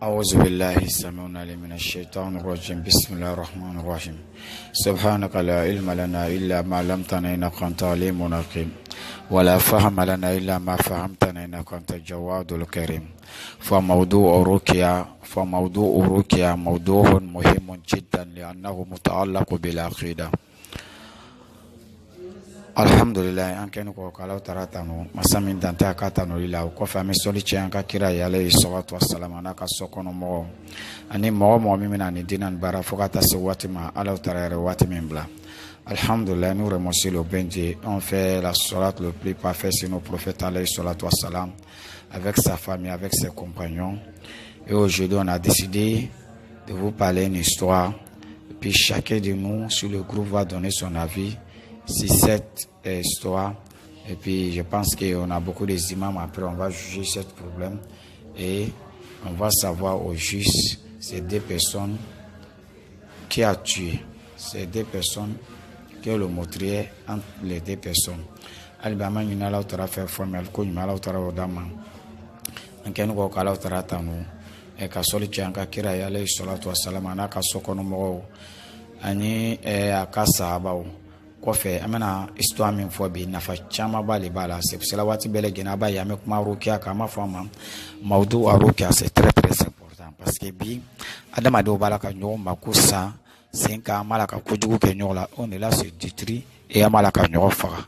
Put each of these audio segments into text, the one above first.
أعوذ بالله السميع العليم من الشيطان الرجيم. بسم الله الرحمن الرحيم. سبحانك لا علم لنا إلا ما علمتنا إنك أنت العليم الحكيم ولا فهم لنا إلا ما فهمتنا إنك أنت الجواد الكريم. فموضوع رقية موضوع مهم جدا لأنه متعلق بالعقيدة. Alhamdulillah, an kɛni ko k'Alaw tara tanu masa min dante a ka tanuli la. O kɔfɛ an bɛ sɔli cɛ an ka kira ye alayhi salatu wassalam n'a ka sɔkɔnɔmɔgɔw ani mɔgɔ min bɛna nin diinɛ nin baara fo ka taa se waati ma Alaw tara yɛrɛ waati min bila. Alhamdulillah, nous remercions le bien Dieu. On fait la solat le plus parfait sur nos prophètes alayhi salatu wassalam avec sa famille, avec ses compagnons. Et aujourd'hui, on a décidé de vous parler une histoire. Et puis chacun de nous sur le groupe va donner son avis sur cette histoire. Et puis je pense qu'on a beaucoup des imams. Après on va juger ce problème et on va savoir au juste ces deux personnes qui a tué, ces deux personnes qui ont le meurtrier entre les deux personnes. Alibama nyina la utara fait formel ko nyima la utara odama ankenu ko kala utara tanu e ka soli chanka kira ya alayhi salatu wassalam ana ka sokono mo ani aka sahabaw kɔfɛ an bɛna histoire min fɔ bi nafa caman b'ale b'a la. C'est pour cela waati bɛɛ lajɛlen a b'a ye an bɛ kuma rukiya kan. An b'a fɔ a ma mawdu rukiya, c'est très très important parce que bi adamadenw b'a la ka ɲɔgɔn mako sa sen kan, an b'a la ka kojugu kɛ ɲɔgɔn la, on est là se détruire et an b'a la ka ɲɔgɔn faga.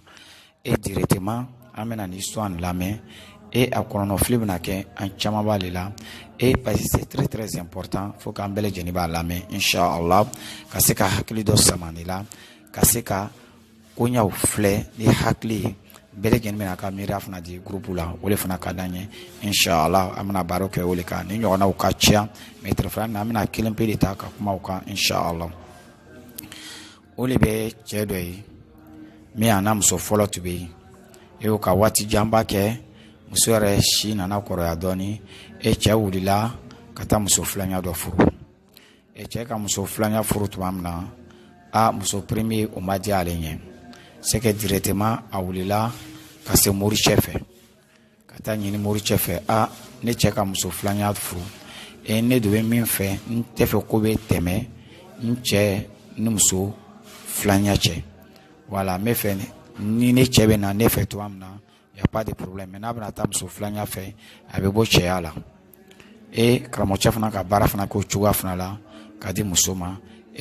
Et directement an bɛna nin histoire nin lamɛn et a kɔnɔnɔfili bɛna kɛ an caman b'ale la. Et parce que c'est très très important, faut qu'an bɛɛ lajɛlen b'a lamɛn inshallah ka se ka hakili dɔ sama nin la, ka se ka koɲaw filɛ ni hakili ye. Bɛɛ lajɛlen bɛna ka miiri fana di groupe la, o de fana ka d'an ye inshallah. An bɛna baaro kɛ o de kan. Ni ɲɔgɔnnaw ka ca mais téléphone na an bɛna kelen pe de ta ka kuma o kan inshallah. O de bɛ cɛ dɔ ye min a n'a muso fɔlɔ tun bɛ yen. E y'o ka waati janba kɛ, muso yɛrɛ si nana kɔrɔya dɔɔni. E cɛ wulila ka taa muso filanya dɔ furu. E cɛ ka muso filanya furu tuma min na, muso premier o ma diya ale ɲɛ. C'est que directement a wulila ka se mori cɛ fɛ ka taa ɲini mori cɛ fɛ. Ne cɛ ka muso filanya furu, ne de bɛ min fɛ, n tɛ fɛ ko bɛ tɛmɛ n cɛ ni muso filanya cɛ. Voilà, n bɛ fɛ ni ne cɛ bɛ na ne fɛ cogoya min na, y a pas de problème. Mais n'a bɛna taa muso filanya fɛ, a bɛ bɔ cɛya la. Karamɔgɔcɛ fana ka baara fana k'o cogoya fana la ka di muso ma.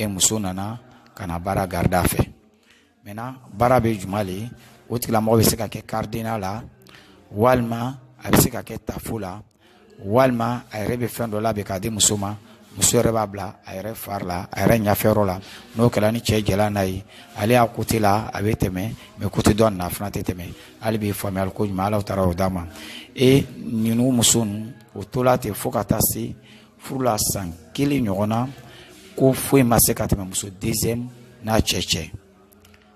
Muso nana kana baara garda fɛ. Maintenant baara bɛ juma le, o tigilamɔgɔ bɛ se ka kɛ cardinal la, walima a bɛ se ka kɛ tafo la, walima a yɛrɛ bɛ fɛn dɔ labɛn k'a di muso ma. Muso yɛrɛ b'a bila a yɛrɛ fari la, a yɛrɛ ɲɛfɛyɔrɔ la. N'o kɛra ni cɛ jɛla n'a ye, ale y'a côté la a bɛ tɛmɛ, mais côté dɔ nin na a fana tɛ tɛmɛ. Hali bi faamuyali ko ɲuman Alaw taara o d'a ma. Ninnu muso ninnu o tola ten fo ka taa se furu la san 1 ɲɔgɔn na, ko foyi ma se ka tɛmɛ muso deuxième n'a cɛ.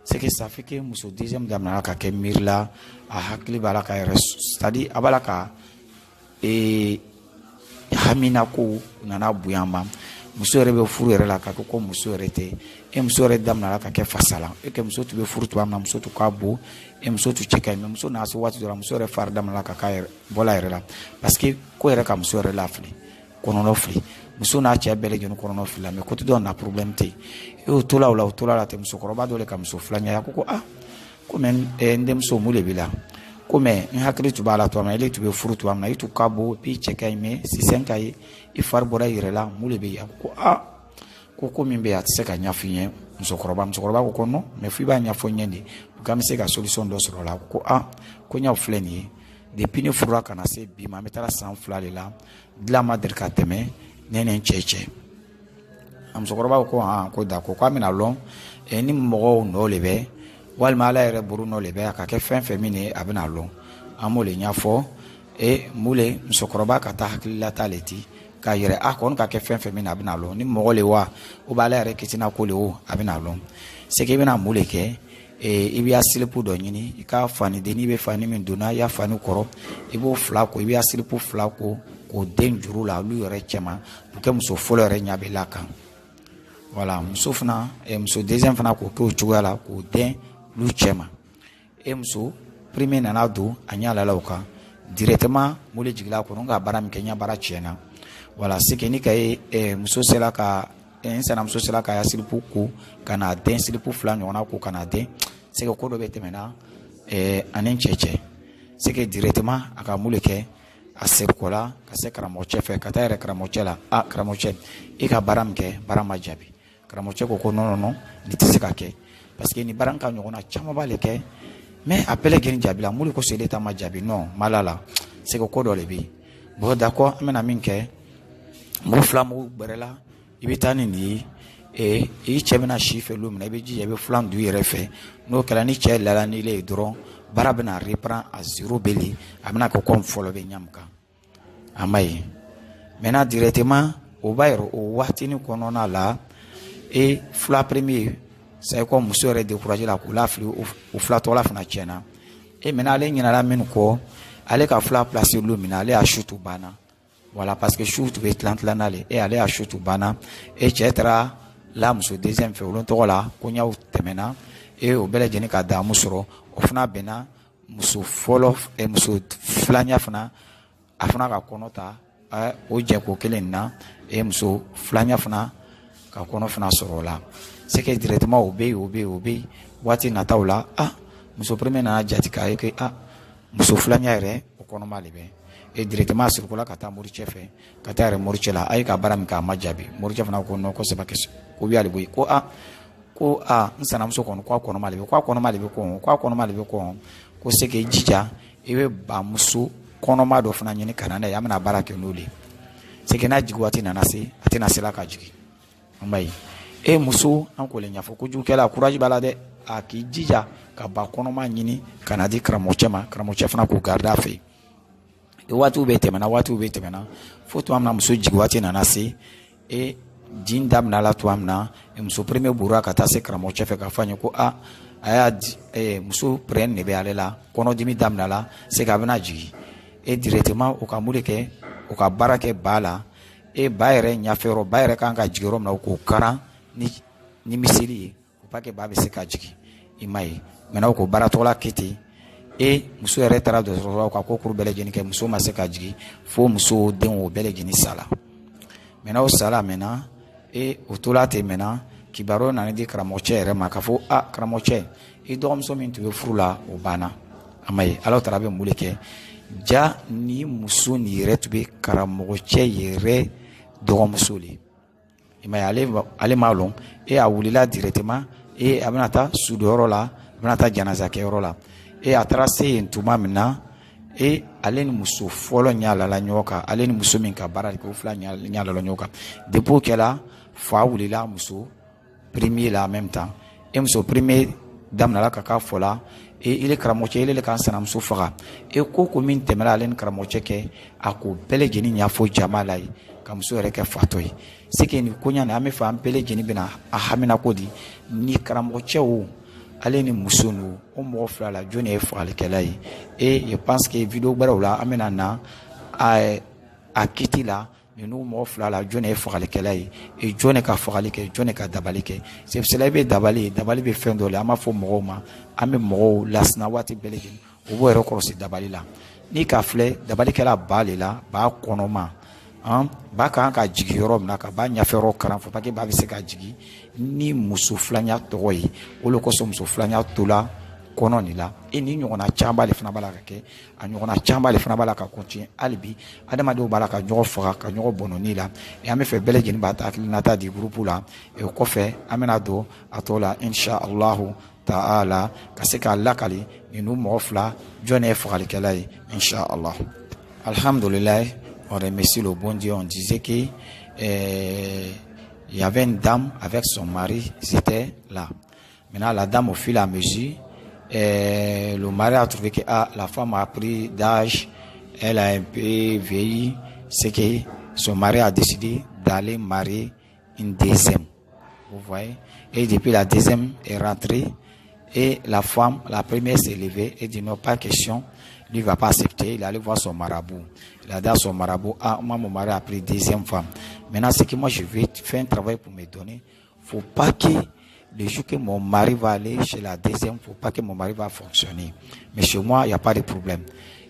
C'est que ça fait que muso deuxième daminɛna ka kɛ miiri la, a hakili b'a la ka yɛrɛ, c'est-à-dire a b'a la ka hamina ko nana bonya ma. Muso yɛrɛ bɛ furu yɛrɛ la ka kɛ ko muso yɛrɛ tɛ. Muso yɛrɛ daminɛna ka kɛ fasala. Que muso tun bɛ furu tuma min na muso tun ka bon, muso tun cɛ ka ɲi, mais muso nana se waati dɔ la muso yɛrɛ fari daminɛna ka k'a yɛrɛ bɔla yɛrɛ la parce que ko yɛrɛ ka muso yɛrɛ lafili, kɔnɔnɔ fili. Muso n'a cɛ bɛɛ lajɛlen kɔnɔnɔ fili la, mais côté dɔ na problème tɛ. O tola o la ten musokɔrɔba dɔ de ka muso filanya ko ko mais n denmuso mun de b'i la, ko mais n hakili tun b'a la tuma min na, ele tun bɛ furu tuma min na, i tun ka bon puis cɛ ka ɲi mais sisan ka ye i fari bɔra i yɛrɛ la, mun de bɛ yen? Ko min bɛ yen a tɛ se ka ɲɛfɔ i ɲɛ. Musokɔrɔba ko non, mais f'i b'a ɲɛfɔ n ɲɛ de pour que an bɛ se ka solution dɔ sɔrɔ o la. Ko ɲɛw filɛ nin ye depuis ne furula ka na se bi ma, an bɛ taa san 2 de la, dilan ma deli ka tɛmɛ ne ni n cɛ. A musokɔrɔba ko d'accord k'a bɛna lɔn ni mɔgɔw nɔ le bɛ, walima Ala yɛrɛ buru nɔ le bɛ, a ka kɛ fɛn fɛn min ye a bɛna lɔn. An b'o le ɲɛfɔ mule musokɔrɔba ka taa hakililata le ti k'a yɛrɛ kɔni ka kɛ fɛn fɛn min a bɛna lɔn, ni mɔgɔ le wa ou bien Ala yɛrɛ kitina ko le o a bɛna lɔn. C'est que i bɛna mun le kɛ, i b'i silipu dɔ ɲini, i ka fani den, i bɛ fani min donna i y'a fani kɔrɔ, i b'o fila ko, i b'i silipu fila ko k'o den juru la olu yɛrɛ cɛman pour que muso fɔlɔ yɛrɛ ɲɛ bɛ la kan. Voilà, muso deuxième fana k'o kɛ o cogoya la k'o den olu cɛman. Muso premier nana don a ɲɛ la o kan directement mole jigila kɔnɔ, n ka baara min kɛ n ɲɛ baara tiɲɛna. Voilà, c'est que ni kay muso sela ka insana muso sela ka silipu ko kana den silipu fla ɲɔgɔnna ko kana den c'est que ko dɔ bɛ tɛmɛna ani cɛcɛ c'est que directement a ka mun de kɛ a serikola ka se karamɔgɔ cɛ fɛ ka taa yɛrɛ karamɔgɔ cɛ la karamɔgɔ cɛ i ka baara min kɛ baara ma jaabi karamɔgɔ cɛ ko non non non ni tɛ se ka kɛ parce que ni baara ka ɲɔgɔnna caman b'ale kɛ mais a bɛɛ lajɛlen jaabila mun de ko sele ta ma jaabi non malala c'est que ko dɔ de bɛ yen bon d'accord an bɛna min kɛ mɔgɔ fila mɔgɔ gbɛrɛ la i bɛ taa ni nin ye i cɛ bɛna si fɛ don min na i bɛ jija i bɛ filan du i yɛrɛ fɛ n'o kɛra ni cɛ lala ni le ye dɔrɔn baara bɛna reprend à zéro beli a bɛna kɛ comme fɔlɔ bɛ ɲamu kan a ma ye maintenant directement o b'a yɛrɛ o waatini kɔnɔna la fila premier c'est comme muso yɛrɛ découragé la k'u lafili o fila tɔgɔla fana tiɲɛna maintenant ale ɲinɛna min kɔ ale ka fila place don min na ale y'a su tu banna voilà parce que su tu bɛ tilan n'ale ale y'a su tu banna cɛ taara la muso deuxième fɛ olu tɔgɔ la koɲaw tɛmɛna o bɛɛ lajɛlen ka damu sɔrɔ o fana bɛnna muso fɔlɔ muso filanya fana a fana ka kɔnɔ ta o jɛko kelen na muso filanya fana ka kɔnɔ fana sɔrɔ o la c'est que directement o bɛ yen waati nataw la muso premier nana jati k'a ye que muso filanya yɛrɛ o kɔnɔma de bɛ directement a sirikola ka taa moricɛ fɛ ka taa yɛrɛ moricɛ la a ye ka baara min kɛ a ma jaabi moricɛ fana ko non ko c'est pas question ko y'ale bɔ yen ko n sanamuso kɔni ko a kɔnɔma de bɛ kɔn ko c'est que jija i bɛ bamuso kɔnɔma dɔ fana ɲini ka na n'a ye an bɛna baara kɛ n'o de ye c'est que n'a jigi waati nana se a tɛna se la ka jigin an b'a ye muso an k'o le ɲɛfɔ kojugukɛla courage b'a la dɛ a k'i jija ka ba kɔnɔma ɲini ka na di karamɔgɔcɛ ma karamɔgɔcɛ fana k'o garder a fɛ waatiw bɛ tɛmɛna fo tuma min na muso jigi waati nana se jin daminɛ la tuma min na muso premier bɔra ka taa se karamɔgɔcɛ fɛ k'a fɔ an ye ko a y'a muso prenne de bɛ ale la kɔnɔdimi daminɛ la c'est que a bɛna jigin directement o ka mun de kɛ o ka baara kɛ ba la ba yɛrɛ ɲɛfɛ yɔrɔ ba yɛrɛ kan ka jigin yɔrɔ min na o k'o karan ni miseli ye pour pas que ba bɛ se ka jigin i ma ye maintenant o ko baara tɔgɔla kɛ ten muso yɛrɛ taara dɔgɔtɔrɔso ka ko kuru bɛɛ lajɛlen kɛ muso ma se ka jigin fo muso den o bɛɛ lajɛlen sala maintenant o sala maintenant o tola ten maintenant kibaruya nana di karamɔgɔcɛ yɛrɛ ma k'a fɔ karamɔgɔcɛ i dɔgɔmuso min tun bɛ furu la o banna a ma ye ala taara bɛ mun de kɛ ja ni muso nin yɛrɛ tun bɛ karamɔgɔcɛ yɛrɛ dɔgɔmuso de i ma ye ale m'a lɔn a wulila directement a bɛna taa sudonyɔrɔ la a bɛna taa janazakɛyɔrɔ la a taara se yen tuma min na ale ni muso fɔlɔ ɲalala ɲɔgɔn kan ale ni muso min ka baara kɛ o fila ɲalala ɲɔgɔn kan depuis o kɛla fa wulila muso premier la en même temps muso premier daminɛla ka k'a fɔ la ile karamɔgɔcɛ ile le k'an sinamuso faga ko min tɛmɛla ale ni karamɔgɔcɛ kɛ a k'o bɛɛ lajɛlen ɲɛfɔ jama la ye ka muso yɛrɛ kɛ fatɔ ye c'est que nin ko ɲa nin an bɛ fɛ an bɛɛ lajɛlen bɛna a hamina ko di ni karamɔgɔcɛ o ale ni muso n'o o mɔgɔ fila la jɔn ye fagalikɛla ye je pense que vidéo gbɛrɛw la an bɛna na a kiti la ninnu mɔgɔ fila la jɔn ye fagalikɛla ye jɔn de ka fagali kɛ jɔn de ka dabali kɛ c'est cela i bɛ dabali bɛ fɛn dɔ la an b'a fɔ mɔgɔw ma an bɛ mɔgɔw lasina waati bɛɛ lajɛlen o b'o yɛrɛ kɔlɔsi dabali la n'i ka filɛ dabalikɛla ba le la ba kɔnɔma ba kan ka jigin yɔrɔ min na ka ba ɲɛfɛ yɔrɔ karan fo pake ba bɛ se ka jigin ni muso filanya tɔgɔ ye o le kosɔn muso filanya tola kɔnɔ nin la ni ɲɔgɔnna caman de fana b'a la ka kɛ a ɲɔgɔnna caman de fana b'a la ka continuer hali bi adamadenw b'a la ka ɲɔgɔn faga ka ɲɔgɔn bɔnɔni la an bɛ fɛ bɛɛ lajɛlen b'a ta hakilinata di groupe la o kɔfɛ an bɛna don a tɔ la inshallahu ta'ala ka se k'a lakali ninnu mɔgɔ fila jɔn ye fagalikɛla ye inshallah alhamdulillah. On remercie le bon Dieu. On disait que il y avait une dame avec son mari, ils étaient là. Maintenant, la dame, au fil et à mesure, le mari a trouvé que la femme a pris d'âge, elle a un peu vieilli, c'est que son mari a décidé d'aller marier une deuxième. Vous voyez? Et depuis la deuxième est rentrée, et la femme, la première s'est levée et dit non, pas question. Lui ne va pas accepter, il allait voir son marabout. Il a dit à son marabout, moi mon mari a pris deuxième femme. Maintenant, c'est que moi je vais faire un travail pour me donner. Faut pas que le jour que mon mari va aller chez la deuxième, faut pas que mon mari va fonctionner. Mais chez moi, il n'y a pas de problème.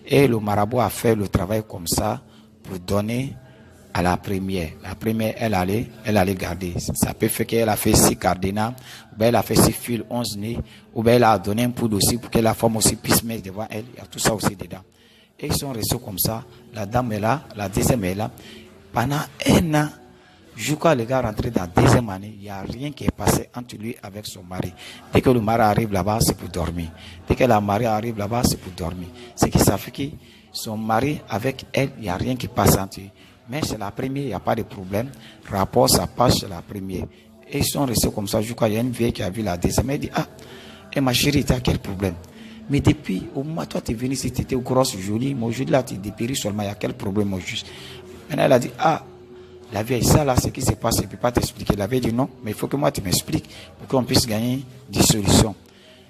Et le marabout a fait le travail comme ça pour donner à la première. La première, elle allait garder. Ça peut faire qu'elle a fait 6 cardinals, ou bien elle a fait 6 fils, 11 nez, ou bien elle a donné un poudre aussi pour que la femme aussi puisse mettre devant elle. Il y a tout ça aussi dedans. Et ils sont restés comme ça. La dame est là, la deuxième est là. Pendant un an, jusqu'à le gars rentrer dans la deuxième année, il n'y a rien qui est passé entre lui avec son mari. Dès que le mari arrive là-bas, c'est pour dormir. Dès que la mari arrive là-bas, c'est pour dormir. C'est que ça fait que son mari, avec elle, il n'y a rien qui passe entre eux. Mais c'est la première, il n'y a pas de problème. Rapport, ça passe chez la première. Et ils sont restés comme ça. Jusqu'à il y a une vieille qui a vu la deuxième. Elle dit, et ma chérie, tu as quel problème? Mais depuis, au moment, toi, tu es venu ici, tu étais grosse, jolie. Mais aujourd'hui, là, tu es dépéri seulement. Il y a quel problème au juste? Maintenant, elle a dit, la vieille, ça là, ce qui se passe, je ne peux pas t'expliquer. La vieille dit non, mais il faut que moi tu m'expliques pour qu'on puisse gagner des solutions.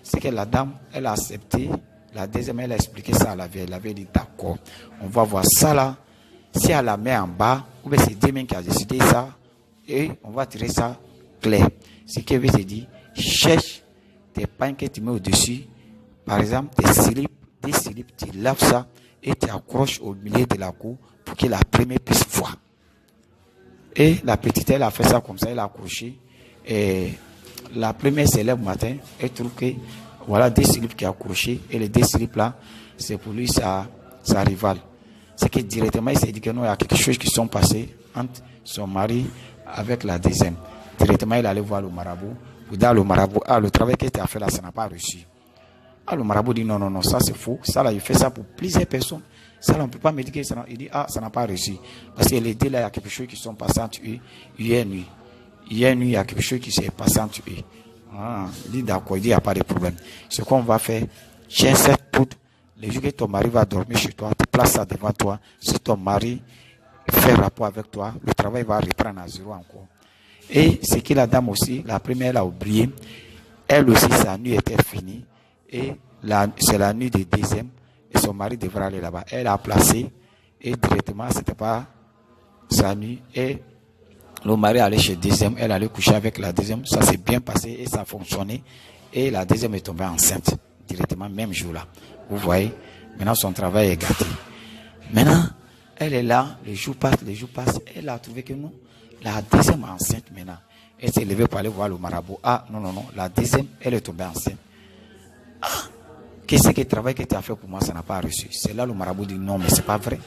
C'est que la dame, elle a accepté. La deuxième, elle a expliqué ça à la vieille. La vieille dit d'accord, on va voir ça là. Si elle la met en bas, ou bien c'est Dieu qui a décidé ça, et on va tirer ça clair. Ce qui veut dire, cherche tes pains que tu mets au-dessus. Par exemple, des slips, tu laves ça et tu accroches au milieu de la cour pour que la première puisse voir. Et la petite, elle a fait ça comme ça, elle a accroché. Et la première s'élève le matin, elle trouve que voilà des slips qui sont accrochés. Et les deux slips là, c'est pour lui sa rivale. C'est que directement, il s'est dit que non, il y a quelque chose qui sont passés entre son mari avec la deuxième. Directement, il allait voir le marabout. Pour dire le marabout, le travail que tu as fait là, ça n'a pas reçu. Le marabout dit non, ça c'est faux. Ça là, il fait ça pour plusieurs personnes. Ça là, on ne peut pas me dire que ça. Il dit, ça n'a pas reçu. Parce que les deux là, il y a quelque chose qui sont passés entre eux hier nuit. Hier nuit, il y a quelque chose qui s'est passé entre eux. Il dit d'accord, il dit, il n'y a pas de problème. Ce qu'on va faire, tiens cette poudre. Le jour que ton mari va dormir chez toi, tu places ça devant toi. Si ton mari fait rapport avec toi, le travail va reprendre à zéro encore. Et ce que la dame aussi, la première, elle a oublié. Elle aussi, sa nuit était finie. Et c'est la nuit de deuxième. Et son mari devra aller là-bas. Elle a placé. Et directement, c'était pas sa nuit. Et le mari allait chez deuxième. Elle allait coucher avec la deuxième. Ça s'est bien passé et ça a fonctionné. Et la deuxième est tombée enceinte. Directement, même jour-là. Vous voyez, maintenant son travail est gâté. Maintenant, elle est là, les jours passent, elle a trouvé que non, la deuxième est enceinte maintenant. Elle s'est levée pour aller voir le marabout. Non, la deuxième, elle est tombée enceinte. Qu'est-ce que le travail que tu as fait pour moi, ça n'a pas reçu. C'est là le marabout dit non, mais c'est pas vrai.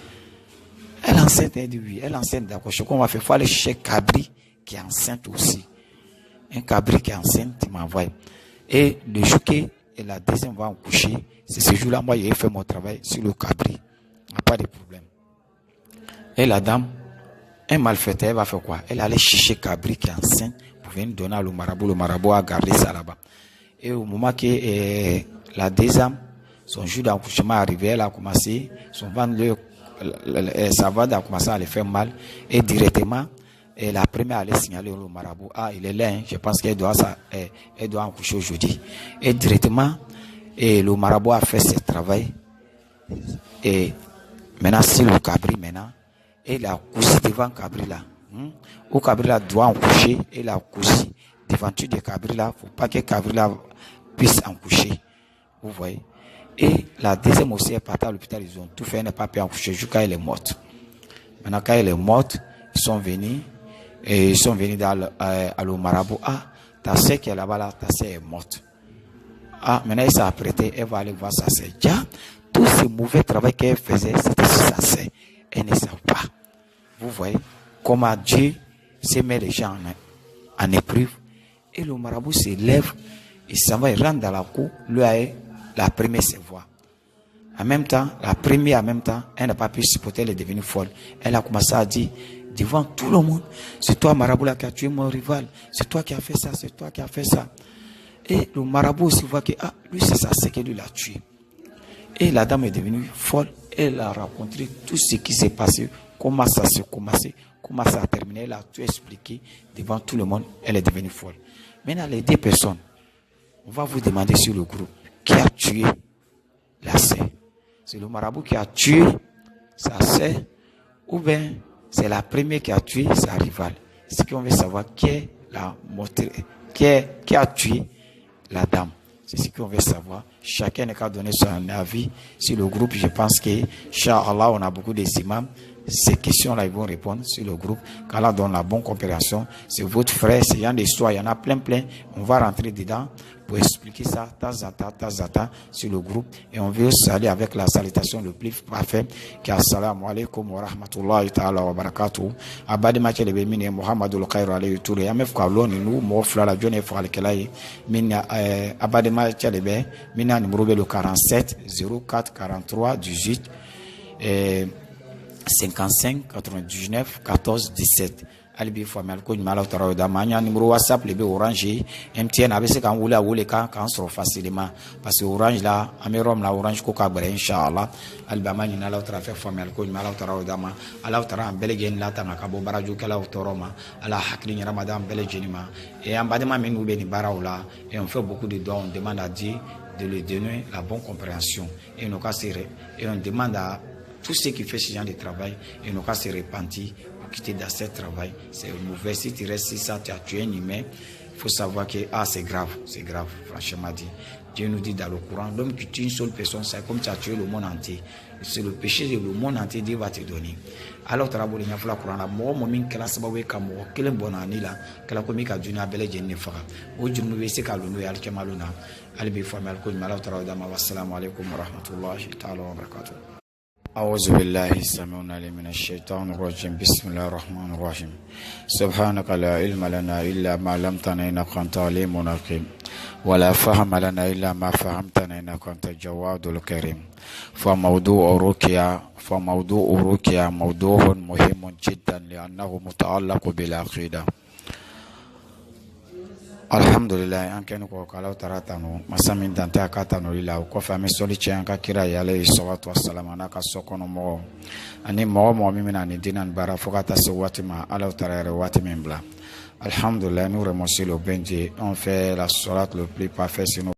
Elle est enceinte, elle dit oui, elle est enceinte, d'accord. Ce qu'on va faire, il faut aller chez Cabri, qui est enceinte aussi. Un Cabri qui est enceinte, il m'envoie. Et le jour que la deuxième va en coucher, c'est ce jour-là, moi, j'ai fait mon travail sur le Cabri. Il n'y a pas de problème. Et la dame, un malfaiteur, elle va faire quoi? Elle allait chercher Cabri qui est enceinte pour venir donner à le marabout a gardé ça là-bas. Et au moment que la deuxième, son jour d'accouchement est arrivé, elle a commencé, sa ventre a commencé à le faire mal. Et directement, la première allait signaler au marabout, il est là, je pense qu'elle doit accoucher aujourd'hui. Et directement, le marabout a fait ce travail. Et maintenant, c'est le Cabri maintenant. Et il a cousu devant Cabri là. Au Cabri là doit en coucher. Et il a cousu devant de Cabri là. Il ne faut pas que Cabri là puisse en coucher. Vous voyez. Et la deuxième aussi est partie à l'hôpital. Ils ont tout fait. Elle n'a pas pu en coucher jusqu'à elle est morte. Maintenant, quand elle est morte, ils sont venus. Et ils sont venus dans le marabout. Ta sœur qui est là-bas là, ta sœur est morte. Maintenant, elle s'est apprêtée. Elle va aller voir sa sœur. Tout ce mauvais travail qu'elle faisait, c'était sur sa sœur. Elle ne savait pas. Vous voyez comment Dieu se met les gens en épreuve. Et le marabout se lève, il s'en va, il rentre dans la cour, lui la première se voit. En même temps, elle n'a pas pu supporter, elle est devenue folle. Elle a commencé à dire, devant tout le monde, c'est toi marabout là qui a tué mon rival, c'est toi qui as fait ça, c'est toi qui as fait ça. Et le marabout aussi voit que, lui c'est ça, c'est que lui l'a tué. Et la dame est devenue folle. Elle a raconté tout ce qui s'est passé, comment ça s'est commencé, comment ça a terminé. Elle a tout expliqué devant tout le monde. Elle est devenue folle. Maintenant, les deux personnes, on va vous demander sur le groupe, qui a tué la sœur? C'est le marabout qui a tué sa sœur, ou bien c'est la première qui a tué sa rivale? C'est qu'on veut savoir qui a tué la dame. C'est ce qu'on veut savoir. Chacun n'a qu'à donner son avis sur le groupe. Je pense que, Inch'Allah, on a beaucoup d'imams. ces questions-là, ils vont répondre sur le groupe. Qu'Allah donne la bonne compréhension. C'est votre frère, c'est un histoire, il y en a plein. On va rentrer dedans pour expliquer ça, tazata, sur le groupe. Et on veut saluer avec la salutation le plus parfait, qui est assalamu alaikum wa rahmatullahi ta'ala wa barakatuh. Abadi mache lebe mine Muhammadul Khairu alayhi touré. Yamef kabloni nous, mo flala jone fo alkelai. Mine abadi mache lebe, mine numéro le 47 04 43 18 55 99 14 17. Alibi formel ko nyala taraw da manya numéro WhatsApp le be Orange MTN abese kan wule kan soro facilement parce que Orange là amerom la Orange ko ka bare inshallah alba manya na la tara fe formel ko nyala taraw da ma ala tara belegen la tanga ka bo baraju kala toroma ala hakli ni Ramadan belegenima et en badema men ube ni barawla et on fait beaucoup de dons, on demande à Dieu de lui donner la bonne compréhension et on et on demande à tout ce qui fait ce genre de travail et on se repentir quitter dans ce travail. C'est mauvais. Si tu restes ça, tu as tué un humain. Il faut savoir que c'est grave, franchement dit. Dieu nous dit dans le Coran, l'homme qui tue une seule personne, c'est comme tu as tué le monde entier. C'est le péché de le monde entier, Dieu va te donner. Alors, tu as besoin de faire le Coran. Moi, je suis là, je suis là, je suis là, je suis là, je suis là, je suis là, je suis là, je suis là, je suis là, je suis là, je suis là, je suis là, wassalamu alaikum wa rahmatullahi ta'ala wa barakatuh. أعوذ بالله السميع العليم من الشيطان الرجيم بسم الله الرحمن الرحيم سبحانك لا علم لنا إلا ما علمتنا إنك أنت العليم الحكيم ولا فهم لنا إلا ما فهمتنا إنك أنت الجواد الكريم فموضوع الرقية موضوع مهم جدا لأنه متعلق بالعقيدة. Alhamdulillah an kɛni ko k'Alaw tara tanu masa min dan tɛ a ka tanuli la o kɔfɛ an bɛ sɔli cɛ an ka kira ye ale ye salatu wasalam n'a ka sɔkɔnɔmɔgɔw ani mɔgɔ min bɛna nin diina nin baara fo ka taa se waati ma Alaw tara yɛrɛ waati min bila. Alhamdulillah nous remercions le bien Dieu, on fait la salate le plus parfait sinon